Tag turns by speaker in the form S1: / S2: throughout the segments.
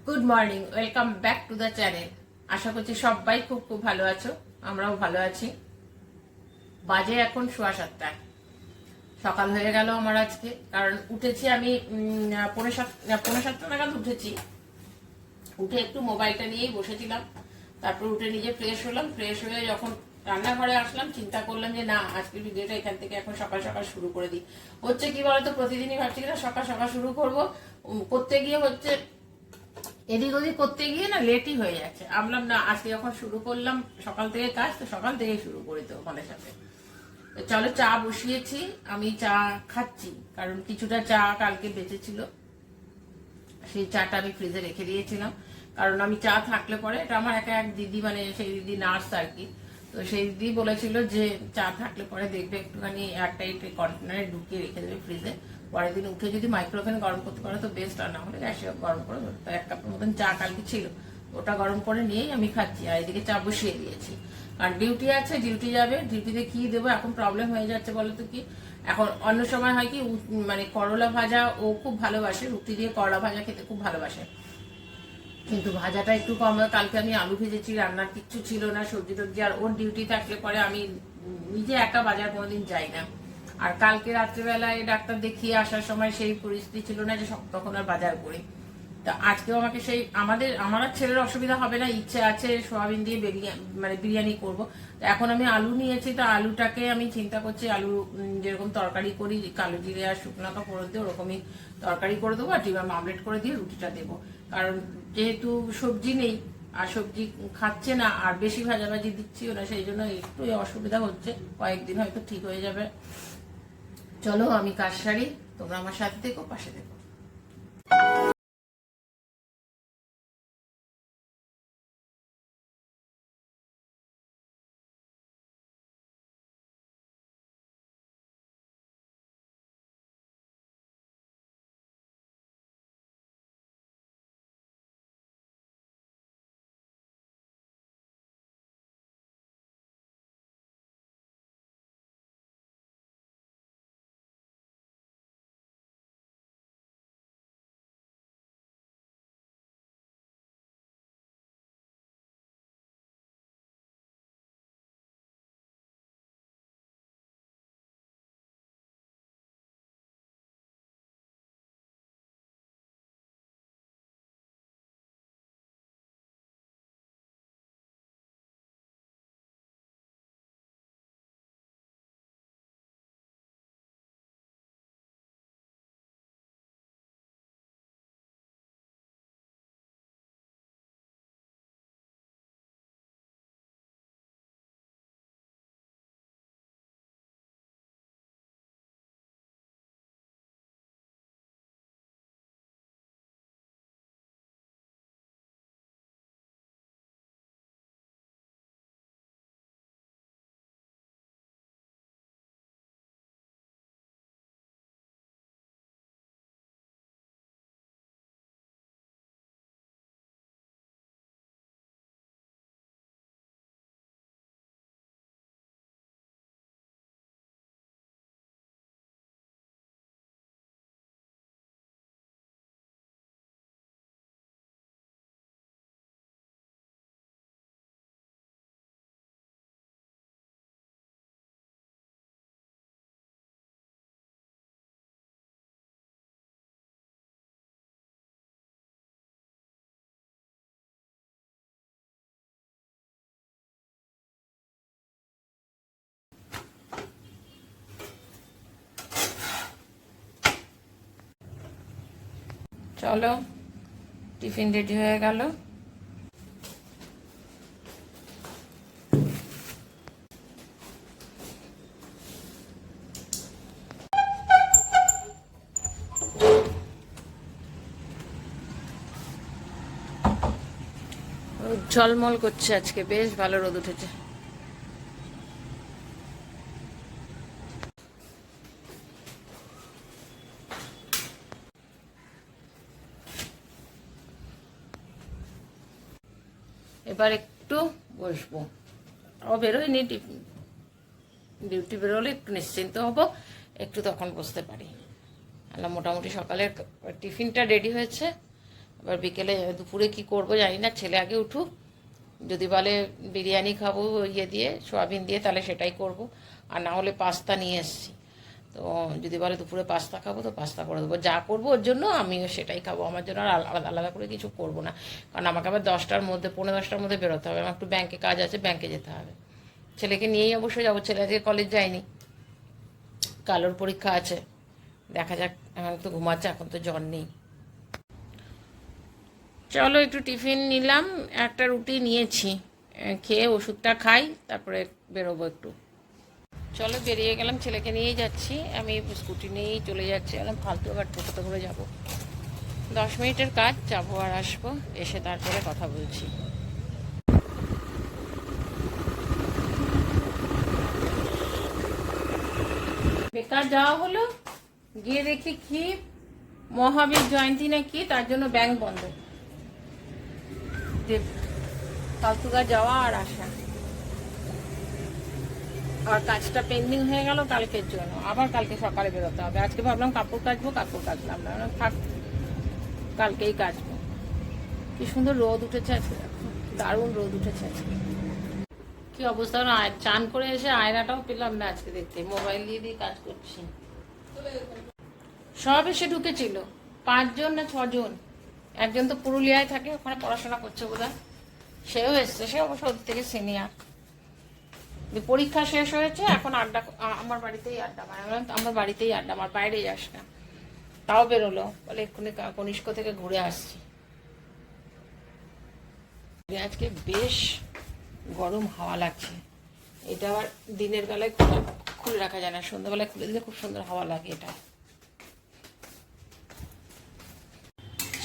S1: Good morning, welcome back to the channel. আশা করছি সবাই খুব খুব ভালো আছো, আমরাও ভালো আছি। বাজে এখন 7:15 সকাল হয়ে গেল আমার আজকে, কারণ উঠেছি আমি 6:45 নাগাদ উঠেছি। উঠে একটু মোবাইলটা নিয়েই বসেছিলাম, তারপর উঠে নিজে ফ্রেশ হলাম। ফ্রেশ হয়ে যখন রান্নাঘরে আসলাম, চিন্তা করলাম যে না, আজকের ভিডিওটা এখান থেকে এখন সকাল সকাল শুরু করে দিই। হচ্ছে কি বলতো, প্রতিদিনই ভাবছি না সকাল সকাল শুরু করবো, করতে গিয়ে হচ্ছে এদিক ওদিক করতে গিয়ে না লেটই হয়ে যাচ্ছে। ভাবলাম না, আজকে যখন শুরু করলাম সকাল থেকে কাজ, তো সকাল থেকেই শুরু করি তো তোমাদের সাথে। চলো, চা বসিয়েছি, আমি চা খাচ্ছি, কারণ কিছুটা চা কালকে বেঁচেছিল, সেই চাটা আমি ফ্রিজে রেখে দিয়েছিলাম। কারণ আমি চা থাকলে পরে, এটা আমার এক দিদি, মানে সেই দিদি নার্স আর কি, তো সেই দিদি বলেছিল যে চা থাকলে পরে দেখবে একটুখানি একটা কন্টেনারে ঢুকিয়ে রেখে দেবে ফ্রিজে, পরের দিন উঠে যদি মাইক্রোওভেন গরম করতে পারো তো বেস্ট, আর না হলে গ্যাসে গরম করে। তো 1 কাপের মতন চা কালকে ছিল, ওটা গরম করে নিয়েই আমি খাচ্ছি। আর এদিকে চা বসিয়ে দিয়েছি, আর ডিউটি আছে, ডিউটি যাবে। ডিউটিতে কি দেবো এখন প্রবলেম হয়ে যাচ্ছে বলো তো। কি এখন অন্য সময় হয় কি, মানে করলা ভাজা ও খুব ভালোবাসে, রুটি দিয়ে করলা ভাজা খেতে খুব ভালোবাসে, কিন্তু ভাজাটা একটু কম। কালকে আমি আলু ভেজেছি, রান্নার কিচ্ছু ছিল না, সবজি টবজি। আর ওর ডিউটি থাকলে পরে আমি নিজে একা বাজার কোনোদিন যাই না। আর কালকে রাত্রেবেলায় ডাক্তার দেখিয়ে আসার সময় সেই পরিস্থিতি ছিল না যে তখন আর বাজার করি। তা আজকেও আমাকে সেই আমার আর ছেলের অসুবিধা হবে না, ইচ্ছে আছে সোয়াবিন দিয়ে বিরিয়ানি করব। এখন আমি আলু নিয়েছি, তো আলুটাকে আমি চিন্তা করছি, আলু যেরকম তরকারি করি, কালো জিরে আর শুকনো লঙ্কা ফোড়ন দিয়ে ওরকমই তরকারি করে দেবো, আর ডিম আমলেট করে দিয়ে রুটিটা দেবো। কারণ যেহেতু সবজি নেই, আর সবজি খাচ্ছে না, আর বেশি ভাজাভাজি দিচ্ছিও না, সেই জন্য একটু অসুবিধা হচ্ছে। কয়েকদিন হয়তো ঠিক হয়ে যাবে। চলো আমি কাজ সারি, তোমরা আমার সাথে থেকো, পাশে থেকো। চলো, টিফিন রেডি হয়ে গেল। ঝলমল করছে, আজকে বেশ ভালো রোদ উঠেছে। এবার একটু বসবো, ও বেরোয়নি, ডিউটি বেরোলে একটু নিশ্চিন্ত হব, একটু তখন বসতে পারি। মোটামুটি সকালের টিফিনটা রেডি হয়েছে, এবার বিকেলে দুপুরে কি করব জানি না, ছেলে আগে উঠুক, যদি বলে বিরিয়ানি খাবো ইয়ে দিয়ে সোয়াবিন দিয়ে তাহলে সেটাই করব, আর না হলে পাস্তা নিয়ে এসেছি। তো যদি বলে দুপুরে পাস্তা খাবো তো পাস্তা করে দেবো, যা করবো ওর জন্য আমিও সেটাই খাবো, আমার জন্য আর আলাদা আলাদা করে কিছু করবো না। কারণ আমাকে আবার 10টার মধ্যে 10:45টার মধ্যে বেরোতে হবে, আমার একটু ব্যাংকে কাজ আছে, ব্যাংকে যেতে হবে। ছেলেকে নিয়েই অবশ্যই যাবো, ছেলে আজকে কলেজ যায়নি, কালোর পরীক্ষা আছে, দেখা যাক। এখন তো ঘুমাচ্ছে, এখন তো জ্বর নেই। চলো একটু টিফিন নিলাম, একটা রুটি নিয়েছি, খেয়ে ওষুধটা খাই, তারপরে বেরোবো একটু। চলো বেরিয়ে গেলাম, ছেলেকে নিয়েই যাচ্ছি, আমি স্কুটি নিয়েই চলে যাচ্ছি, এলাম ফালতু আবার টোটোতে করে যাবো। 10 মিনিটের কাজ, যাবো আর আসবো, এসে তারপরে কথা বলছি। বেকার যাওয়া হলো, গিয়ে দেখি কি মহাবীর জয়ন্তী না কি, তার জন্য ব্যাংক বন্ধ। ফালতুকা যাওয়া আর আসা, আর কাজটা পেন্ডিং হয়ে গেল কালকের জন্য, আবার কালকে সকালে বেরোতে হবে। আজকে ভাবলাম কাপড় কাচবো, কাপড় কাচলাম না, থাক কালকেই কাচবো। কি সুন্দর রোদ উঠেছে আজকে, দারুণ রোদ উঠেছে আজকে। কি অবস্থা, চান করে এসে আয়নাটাও পেলাম না আজকে দেখতে, মোবাইল দিয়ে দিয়ে কাজ করছি। সব এসে ঢুকেছিল, 5জন না 6জন, একজন তো পুরুলিয়ায় থাকে, ওখানে পড়াশোনা করছে বোধহয়, সেও এসছে, সে অবশ্য ওর থেকে সিনিয়র। পরীক্ষা শেষ হয়েছে, এখন আড্ডা, আমার বাড়িতেই আড্ডা মারে, আমার বাড়িতেই আড্ডা, আমার বাইরে যাস না। তাও বেরোলো, বলে এক্ষুনি কনিষ্ক থেকে ঘুরে আসছি। আজকে বেশ গরম হাওয়া লাগছে, এটা আবার দিনের বেলায় খুলে রাখা যায় না, সন্ধ্যাবেলায় খুলে দিলে খুব সুন্দর হাওয়া লাগে এটা।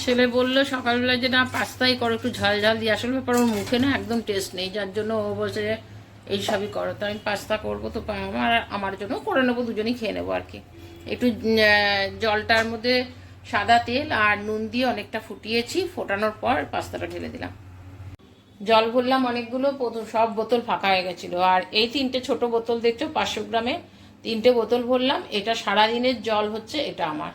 S1: ছেলে বললো সকালবেলায় যে না পাস্তাই করো, একটু ঝাল ঝাল দিয়ে, আসলে ব্যাপার ওর মুখে না একদম টেস্ট নেই, যার জন্য ও বলছে যে এইসবই করো। তো আমি পাস্তা করবো, তো আমার জন্য করে নেবো, দুজনেই খেয়ে নেবো আর কি। একটু জলটার মধ্যে সাদা তেল আর নুন দিয়ে অনেকটা ফুটিয়েছি, ফোটানোর পর পাস্তাটা ঢেলে দিলাম। জল ভরলাম অনেকগুলো, সব বোতল ফাঁকা হয়ে গেছিলো, আর এই 3টে ছোট বোতল দেখছো 500 গ্রামে, 3টে বোতল ভরলাম। এটা সারাদিনের জল হচ্ছে, এটা আমার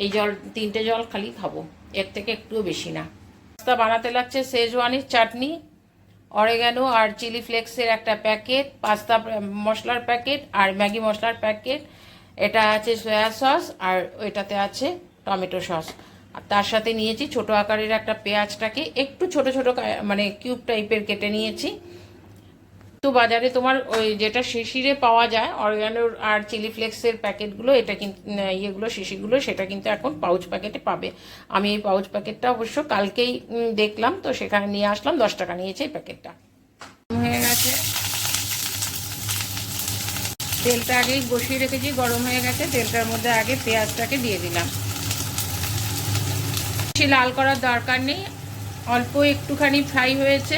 S1: এই জল 3টে জল খালি খাবো, এর থেকে একটুও বেশি না। পাস্তা বানাতে লাগছে শেজওয়ানের চাটনি, অরেগানো আর চিলি ফ্লেক্সের একটা প্যাকেট, পাস্তা মশলার প্যাকেট আর ম্যাগি মশলার প্যাকেট, এটা আছে সয়া সস, আর ওইটাতে আছে টমেটো সস। আর তার সাথে নিয়েছি ছোট আকারের একটা পেঁয়াজটাকে একটু ছোট ছোট মানে কিউব টাইপের কেটে নিয়েছি। তো বাজারে তোমার ওই যেটা শিশিরে পাওয়া যায় অরগ্যানোর আর চিলি ফ্লেক্সের প্যাকেটগুলো, এটা কিন্তু ইয়েগুলো শিশিগুলো, সেটা কিন্তু এখন পাউচ প্যাকেটে পাবে। আমি এই পাউচ প্যাকেটটা অবশ্য কালকেই দেখলাম, তো সেখানে নিয়ে আসলাম, 10 টাকা নিয়েছে এই প্যাকেটটা। হয়ে গেছে, তেলটা আগেই বসিয়ে রেখেছি, গরম হয়ে গেছে, তেলটার মধ্যে আগে পেঁয়াজটাকে দিয়ে দিলাম। বেশি লাল করার দরকার নেই, অল্প একটুখানি ফ্রাই হয়েছে,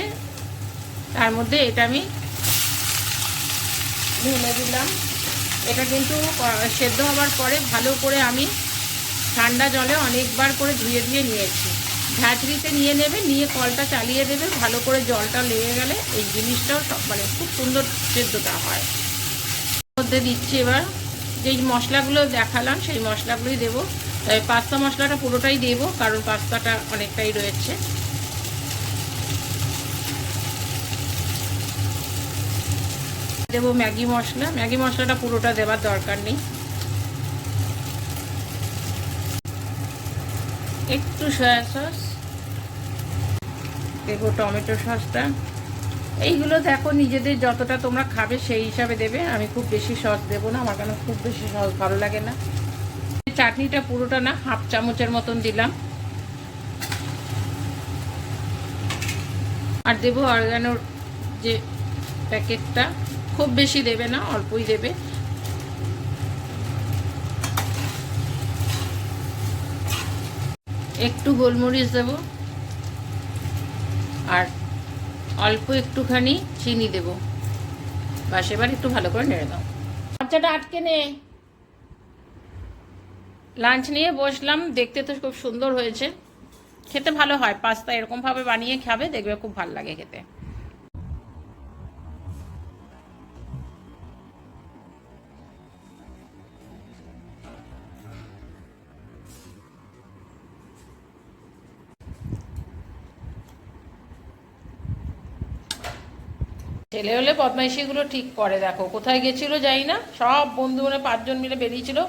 S1: তার মধ্যে এটা আমি ঢেলে দিলাম। এটা কিন্তু সেদ্ধ হওয়ার পরে ভালো করে আমি ঠান্ডা জলে অনেকবার করে ধুয়ে ধুয়ে নিয়েছি। ঝাঁঝরিতে নিয়ে নেবে, নিয়ে কলটা চালিয়ে দেবে, ভালো করে জলটা লেগে গেলে এই জিনিসটাও সব মানে খুব সুন্দর সেদ্ধটা হয়। মধ্যে দিচ্ছি এবার যেই মশলাগুলো দেখালাম সেই মশলাগুলোই দেবো, তবে পাস্তা মশলাটা পুরোটাই দেবো কারণ পাস্তাটা অনেকটাই রয়েছে। দেবো ম্যাগি মশলা, ম্যাগি মশলাটা পুরোটা দেওয়ার দরকার নেই, একটু সয়া সস দেবো, টমেটো সসটা। এইগুলো দেখো নিজেদের যতটা তোমরা খাবে সেই হিসাবে দেবে, আমি খুব বেশি সস দেবো না, আমার কেন খুব বেশি সস ভালো লাগে না। চাটনিটা পুরোটা না, হাফ চামচের মতন দিলাম। আর দেবো অরগ্যানোর যে প্যাকেটটা, খুব বেশি দেবে না, অল্পই দেবে। একটু গোলমরিচ দেবো, আর অল্প একটুখানি চিনি দেবো, বাস। এবার একটু ভালো করে নেড়ে দাও, বাচ্চাটা আটকে নে। লাঞ্চ নিয়ে বসলাম, দেখতে তো খুব সুন্দর হয়েছে, খেতে ভালো হয়। পাস্তা এরকমভাবে বানিয়ে খাবে, দেখবে খুব ভালো লাগে খেতে। ছেলে হলে বদমাইশিগুলো ঠিক করে। দেখো কোথায় গেছিলো যাই না, সব বন্ধু মানে 5 জন মিলে বেরিয়েছিল,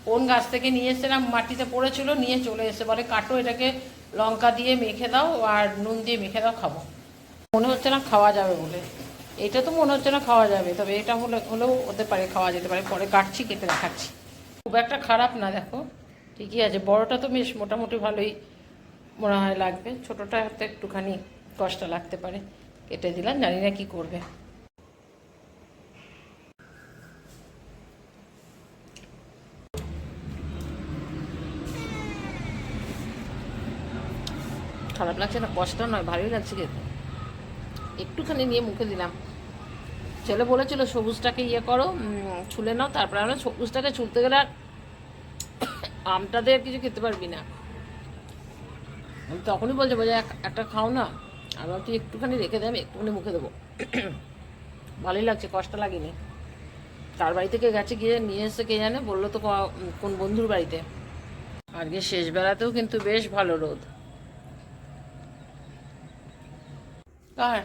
S1: কোন গাছ থেকে নিয়ে এসেছিলাম, মাটিতে পড়েছিল, নিয়ে চলে এসে বলে কাটো এটাকে, লঙ্কা দিয়ে মেখে দাও আর নুন দিয়ে মেখে দাও, খাবো। মনে হচ্ছে না খাওয়া যাবে বলে, এটা তো মনে হচ্ছে না খাওয়া যাবে, তবে এটা হলেও হতে পারে, খাওয়া যেতে পারে। পরে কাটছি, কেটে দেখাচ্ছি। খুব একটা খারাপ না, দেখো ঠিকই আছে। বড়টা তো বেশ মোটামুটি ভালোই মনে হয় লাগবে, ছোটোটা হয়তো একটুখানি কষ্ট লাগতে পারে। কেটে দিলাম, জানি না কি করবে। খারাপ লাগছে না, কষ্ট নয়, ভালোই লাগছে খেতে। একটুখানি নিয়ে মুখে দিলাম। ছেলে বলেছিল সবুজটাকে ইয়ে করো, ছুলে নাও, তারপরে আমরা সবুজটাকে ছুলতে গেলে আর আমটা দিয়ে কিছু খেতে পারবি না। আমি তখনই বলছে একটা খাও না, আর তুই একটুখানি রেখে দে, আমি একটুখানি মুখে দেবো। ভালোই লাগছে, কষ্ট লাগেনি। কার বাড়ি থেকে গেছে গিয়ে নিয়ে এসে কে জানে, বললো তো কোন বন্ধুর বাড়িতে। আজকে শেষ বেলাতেও কিন্তু বেশ ভালো রোদ। কার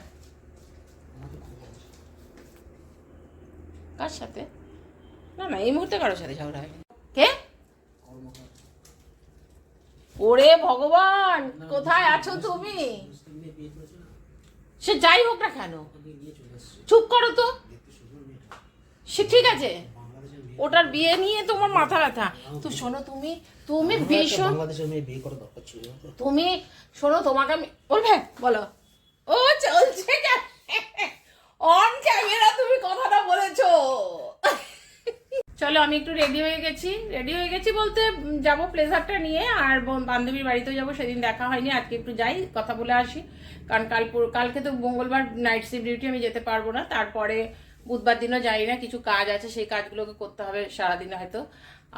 S1: কার সাথে? না না, এই মুহূর্তে কারোর সাথে ঝগড়া হয়নি। কে? ওরে ভগবান, কোথায় আছো তুমি? সে যাই হোক না কেন, চুপ করো তো। সে ঠিক আছে, ওটার বিয়ে নিয়ে তোমার মাথা ব্যথা। তো শোনো, তুমি তুমি ভীষণ, তুমি শোনো, তোমাকে আমি বলবে বলো। ও চলছে অন ক্যামেরা, তুমি কথাটা বলেছো। চলো, আমি একটু রেডি হয়ে গেছি বলতে যাবো প্লেজারটা নিয়ে, আর বান্ধবীর বাড়িতেও যাবো। সেদিন দেখা হয়নি, আজকে একটু যাই, কথা বলে আসি। কারণ কালকে তো মঙ্গলবার নাইট শিফট ডিউটি, আমি যেতে পারবো না। তারপরে বুধবার দিনও যাই না, কিছু কাজ আছে, সেই কাজগুলোকে করতে হবে সারাদিন হয়তো।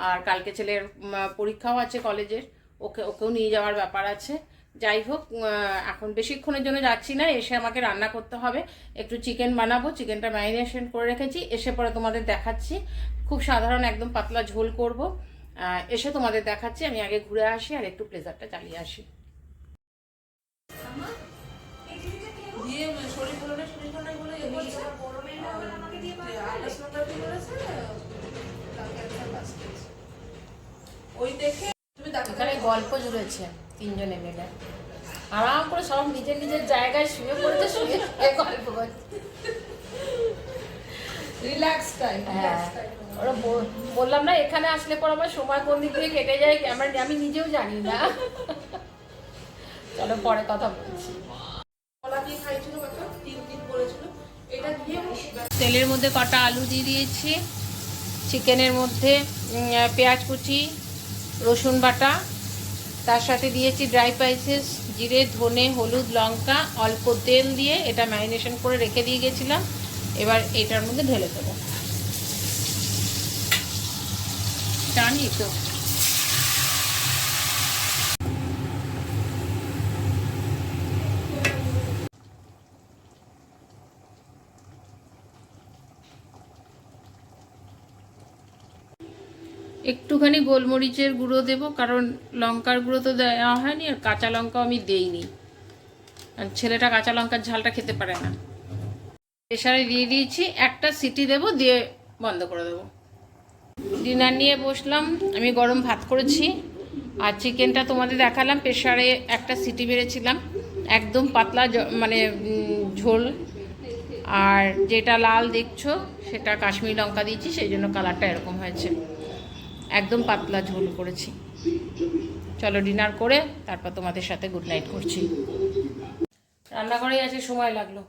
S1: আর কালকে ছেলের পরীক্ষাও আছে কলেজের, ওকেও নিয়ে যাওয়ার ব্যাপার আছে। যাই হোক, এখন বেশিক্ষণের জন্য যাচ্ছি না, এসে আমাকে রান্না করতে হবে। একটু চিকেন বানাবো, চিকেনটা ম্যারিনেশন করে রেখেছি, এসে পরে তোমাদের দেখাচ্ছি। খুব সাধারণ একদম পাতলা ঝোল করব, এসে তোমাদের দেখাচ্ছি। আমি আগে ঘুরে আসি আর একটু প্লেজারটা চালিয়ে আসি। এখানে গল্প জুড়েছে 3 জনে মিলে, আরাম করে সব নিজের নিজের জায়গায় শুয়ে পড়েছে, শুয়ে গল্প করছে। Relax time. হ্যাঁ, ওরা বললাম না, এখানে আসলে পর আমার সময় কোন দিক দিয়ে কেটে যায় আমি নিজেও জানি না। চলো পরে কথা বলছি। তেলের মধ্যে কটা আলু দিয়ে দিয়েছি, চিকেনের মধ্যে পেঁয়াজ কুচি, রসুন বাটা, তার সাথে দিয়েছি ড্রাই স্পাইসেস, জিরে, ধনে, হলুদ, লঙ্কা, অল্প তেল দিয়ে এটা ম্যারিনেশন করে রেখে দিয়ে গেছিলাম। এবার এটার মধ্যে ঢেলে দেবো। জানি তো একটুখানি গোলমরিচের গুঁড়ো দেবো, কারণ লঙ্কার গুঁড়ো তো দেওয়া হয়নি, আর কাঁচা লঙ্কাও আমি দেইনি, আর ছেলেটা কাঁচা লঙ্কার ঝালটা খেতে পারে না। প্রেসারে দিয়ে দিয়েছি, একটা সিটি দেবো, দিয়ে বন্ধ করে দেবো। ডিনার নিয়ে বসলাম, আমি গরম ভাত করেছি, আর চিকেনটা তোমাদের দেখালাম, প্রেসারে একটা সিটি মেরেছিলাম, একদম পাতলা মানে ঝোল। আর যেটা লাল দেখছো সেটা কাশ্মীরি লঙ্কা দিয়েছি, সেই জন্য কালারটা এরকম হয়েছে, একদম পাতলা ঝোল করেছি। চলো ডিনার করে তারপর তোমাদের সাথে গুড নাইট করছি। রান্নাঘরে আছে, সময় লাগলো,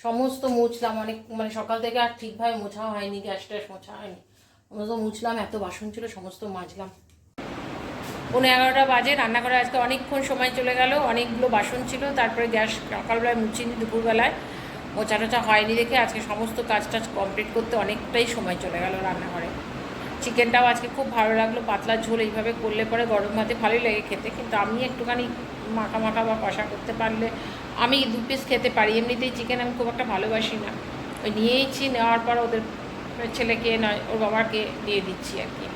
S1: সমস্ত মুছলাম, অনেক মানে সকাল থেকে আর ঠিকভাবে মোছা হয়নি, গ্যাস ট্যাস মোছা হয়নি, সমস্ত মুছলাম, এত বাসন ছিল সমস্ত মাজলাম। 11:30 বাজে, রান্নাঘরে আজকে অনেকক্ষণ সময় চলে গেল, অনেকগুলো বাসন ছিল। তারপরে গ্যাস সকালবেলায় মুছিনি, দুপুরবেলায় মোছা টোচা হয়নি দেখে আজকে সমস্ত কাজ টাজ কমপ্লিট করতে অনেকটাই সময় চলে গেল রান্নাঘরে। চিকেনটাও আজকে খুব ভালো লাগলো, পাতলা ঝোল এইভাবে করলে পরে গরম ভাতে ভালোই লাগে খেতে, কিন্তু আমি একটুখানি মাখা মাখা বা কষা করতে পারলে আমি 2 পিস খেতে পারি, এমনিতেই চিকেন আমি খুব একটা ভালোবাসি না। ওই নিয়েইছি, নেওয়ার পর ওদের ছেলেকে নয় ওর বাবাকে দিয়ে দিচ্ছি আর কি।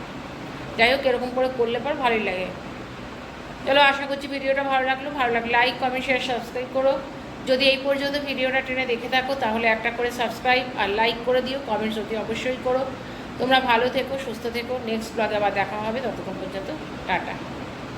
S1: যাই হোক, এরকম করে করলে পর ভালোই লাগে। চলো, আশা করছি ভিডিওটা ভালো লাগলে লাইক, কমেন্ট, শেয়ার, সাবস্ক্রাইব করো। যদি এই পর্যন্ত ভিডিওটা টেনে দেখে থাকো তাহলে একটা করে সাবস্ক্রাইব আর লাইক করে দিও, কমেন্টস অতি অবশ্যই করো। তোমরা ভালো থেকো, সুস্থ থেকো। নেক্সট ব্লগে আবার দেখা হবে, ততক্ষণ পর্যন্ত টাটা।